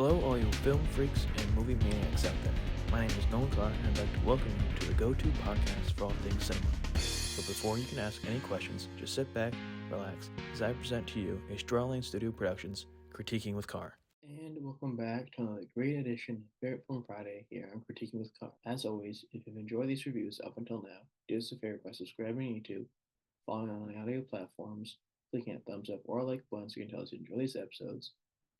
Hello, all you film freaks and movie maniacs out there. My name is Nolan Carr, and I'd like to welcome you to the go-to podcast for all things cinema. But before you can ask any questions, just sit back, relax, as I present to you a Strawlane Studio Productions Critiquing with Carr. And welcome back to another great edition of Favorite Film Friday here on Critiquing with Carr. As always, if you've enjoyed these reviews up until now, do us a favor by subscribing on YouTube, following on the audio platforms, clicking that thumbs up or like button so you can tell us you enjoy these episodes,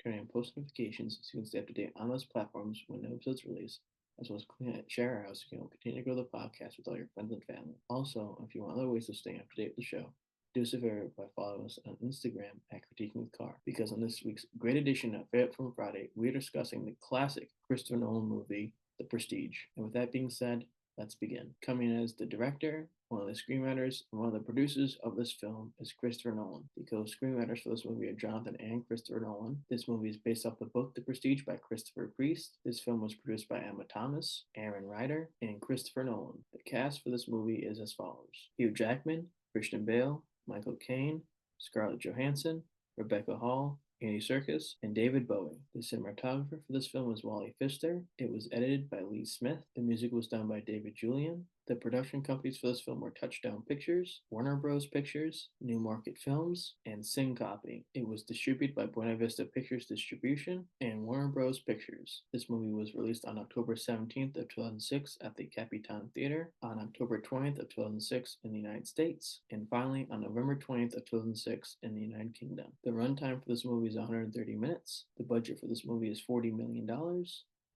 turning on post notifications so you can stay up to date on those platforms when new episodes release, as well as clicking that share out so you can continue to grow the podcast with all your friends and family. Also, if you want other ways of staying up to date with the show, do us a favor by following us on Instagram at Critiquing with Carr, because on this week's great edition of Favorite Film Friday, we're discussing the classic Christopher Nolan movie, The Prestige. And with that being said, let's begin. Coming as the director, one of the screenwriters, and one of the producers of this film is Christopher Nolan. The co-screenwriters for this movie are Jonathan and Christopher Nolan. This movie is based off the book The Prestige by Christopher Priest. This film was produced by Emma Thomas, Aaron Ryder, and Christopher Nolan. The cast for this movie is as follows: Hugh Jackman, Christian Bale, Michael Caine, Scarlett Johansson, Rebecca Hall, Andy Serkis, and David Bowie. The cinematographer for this film was Wally Pfister. It was edited by Lee Smith. The music was done by David Julian. The production companies for this film were Touchdown Pictures, Warner Bros. Pictures, New Market Films, and Syncopy. It was distributed by Buena Vista Pictures Distribution and Warner Bros. Pictures. This movie was released on October 17th of 2006 at the Capitan Theater, on October 20th of 2006 in the United States, and finally on November 20th of 2006 in the United Kingdom. The runtime for this movie is 130 minutes. The budget for this movie is $40 million.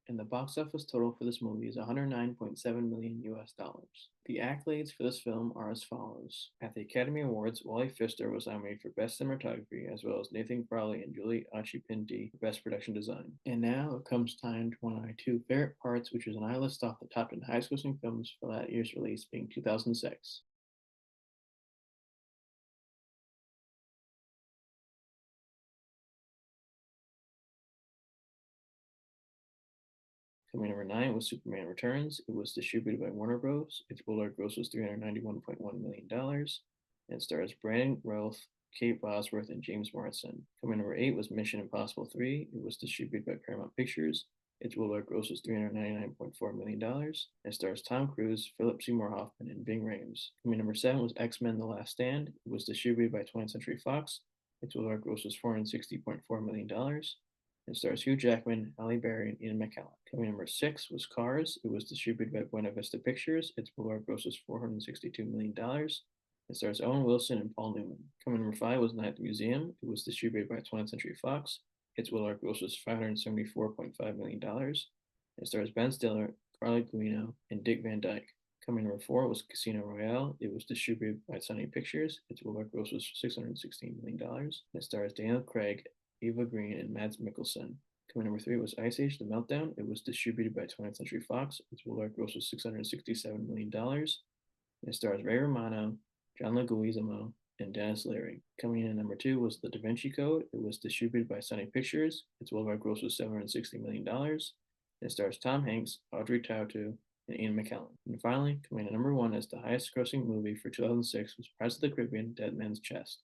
And the box office total for this movie is 109.7 million US dollars. The accolades for this film are as follows. At the Academy Awards, Wally Pfister was nominated for Best Cinematography, as well as Nathan Crowley and Julie Achipinti for Best Production Design. And now it comes time to one of my two favorite parts, which is an I list off the top 10 highest grossing films for that year's release, being 2006. Coming number 9 was Superman Returns. It was distributed by Warner Bros. Its worldwide gross was $391.1 million. And it stars Brandon Routh, Kate Bosworth, and James Marsden. Coming number 8 was Mission Impossible 3. It was distributed by Paramount Pictures. Its worldwide gross was $399.4 million. It stars Tom Cruise, Philip Seymour Hoffman, and Ving Rhames. Coming number 7 was X-Men The Last Stand. It was distributed by 20th Century Fox. Its worldwide gross was $460.4 million. It stars Hugh Jackman, Halle Berry, and Ian McKellen. Coming number 6 was Cars. It was distributed by Buena Vista Pictures. Its worldwide gross was $462 million. It stars Owen Wilson and Paul Newman. Coming number 5 was Night at the Museum. It was distributed by 20th Century Fox. Its worldwide gross was $574.5 million. It stars Ben Stiller, Carla Gugino, and Dick Van Dyke. Coming number 4 was Casino Royale. It was distributed by Sony Pictures. Its worldwide gross was $616 million. It stars Daniel Craig, Eva Green, and Mads Mikkelsen. Coming number 3 was Ice Age: The Meltdown. It was distributed by 20th Century Fox. Its worldwide gross was $667 million. It stars Ray Romano, John Leguizamo, and Dennis Leary. Coming in at number 2 was The Da Vinci Code. It was distributed by Sony Pictures. Its worldwide gross was $760 million. It stars Tom Hanks, Audrey Tautou, and Ian McKellen. And finally, coming in at number 1 as the highest grossing movie for 2006 was Pirates of the Caribbean: Dead Man's Chest.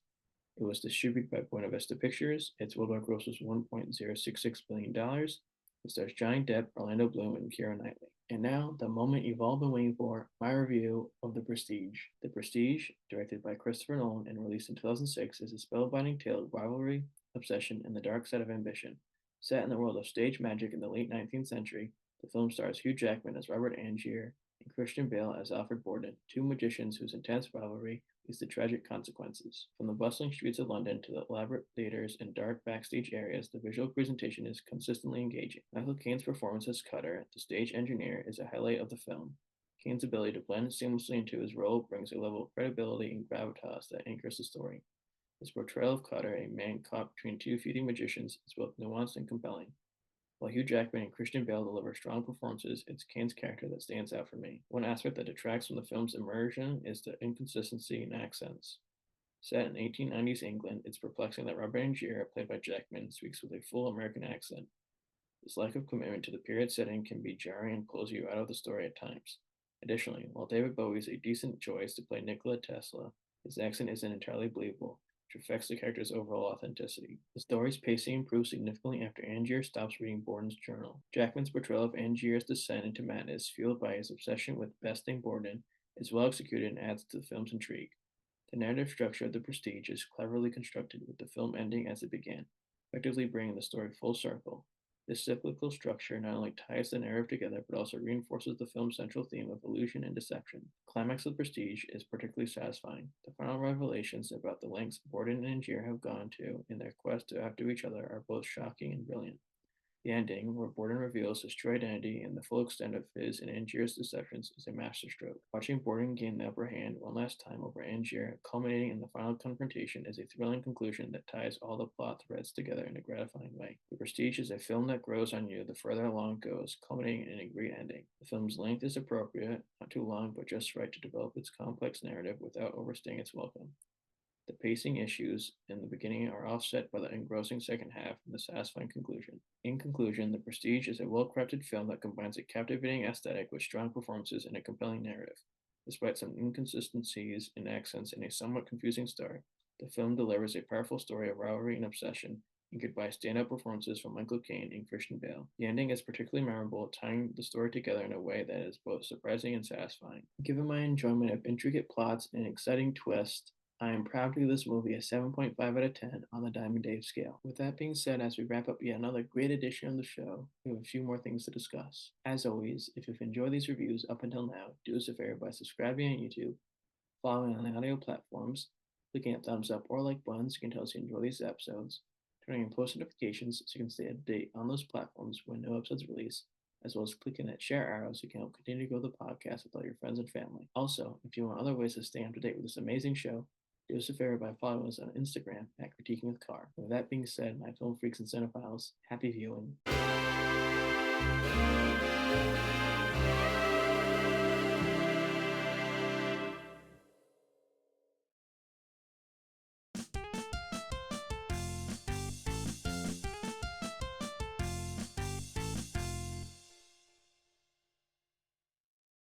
It was distributed by Buena Vista Pictures. Its worldwide gross was $1.066 billion. It stars Johnny Depp, Orlando Bloom, and Keira Knightley. And now, the moment you've all been waiting for, my review of The Prestige. The Prestige, directed by Christopher Nolan and released in 2006, is a spellbinding tale of rivalry, obsession, and the dark side of ambition. Set in the world of stage magic in the late 19th century, the film stars Hugh Jackman as Robert Angier and Christian Bale as Alfred Borden, two magicians whose intense rivalry leads to tragic consequences. From the bustling streets of London to the elaborate theaters and dark backstage areas, the visual presentation is consistently engaging. Michael Caine's performance as Cutter, the stage engineer, is a highlight of the film. Caine's ability to blend seamlessly into his role brings a level of credibility and gravitas that anchors the story. His portrayal of Cutter, a man caught between two feuding magicians, is both nuanced and compelling. While Hugh Jackman and Christian Bale deliver strong performances, it's Caine's character that stands out for me. One aspect that detracts from the film's immersion is the inconsistency in accents. Set in 1890s England, it's perplexing that Robert Angier, played by Jackman, speaks with a full American accent. This lack of commitment to the period setting can be jarring and pulls you out of the story at times. Additionally, while David Bowie is a decent choice to play Nikola Tesla, his accent isn't entirely believable, which affects the character's overall authenticity. The story's pacing improves significantly after Angier stops reading Borden's journal. Jackman's portrayal of Angier's descent into madness, fueled by his obsession with besting Borden, is well executed and adds to the film's intrigue. The narrative structure of The Prestige is cleverly constructed, with the film ending as it began, effectively bringing the story full circle. This cyclical structure not only ties the narrative together, but also reinforces the film's central theme of illusion and deception. The climax of Prestige is particularly satisfying. The final revelations about the lengths Borden and Angier have gone to in their quest to outdo each other are both shocking and brilliant. The ending, where Borden reveals his true identity and the full extent of his and Angier's deceptions, is a masterstroke. Watching Borden gain the upper hand one last time over Angier, culminating in the final confrontation, is a thrilling conclusion that ties all the plot threads together in a gratifying way. The Prestige is a film that grows on you the further along it goes, culminating in a great ending. The film's length is appropriate, not too long, but just right to develop its complex narrative without overstaying its welcome. The pacing issues in the beginning are offset by the engrossing second half and the satisfying conclusion. In conclusion, The Prestige is a well-crafted film that combines a captivating aesthetic with strong performances and a compelling narrative. Despite some inconsistencies in accents and a somewhat confusing start, the film delivers a powerful story of rivalry and obsession, anchored by standout performances from Michael Caine and Christian Bale. The ending is particularly memorable, tying the story together in a way that is both surprising and satisfying. Given my enjoyment of intricate plots and exciting twists, I am proud to give this movie a 7.5 out of 10 on the Diamond Dave scale. With that being said, as we wrap up yet another great edition of the show, we have a few more things to discuss. As always, if you've enjoyed these reviews up until now, do us a favor by subscribing on YouTube, following on the audio platforms, clicking that thumbs up or like buttons so you can tell us you enjoy these episodes, turning on post notifications so you can stay up to date on those platforms when no episodes release, as well as clicking that share arrow so you can help continue to grow the podcast with all your friends and family. Also, if you want other ways to stay up to date with this amazing show, do us a favor by following us on Instagram at Critiquing with Carr. With that being said, my film freaks and cinephiles, happy viewing.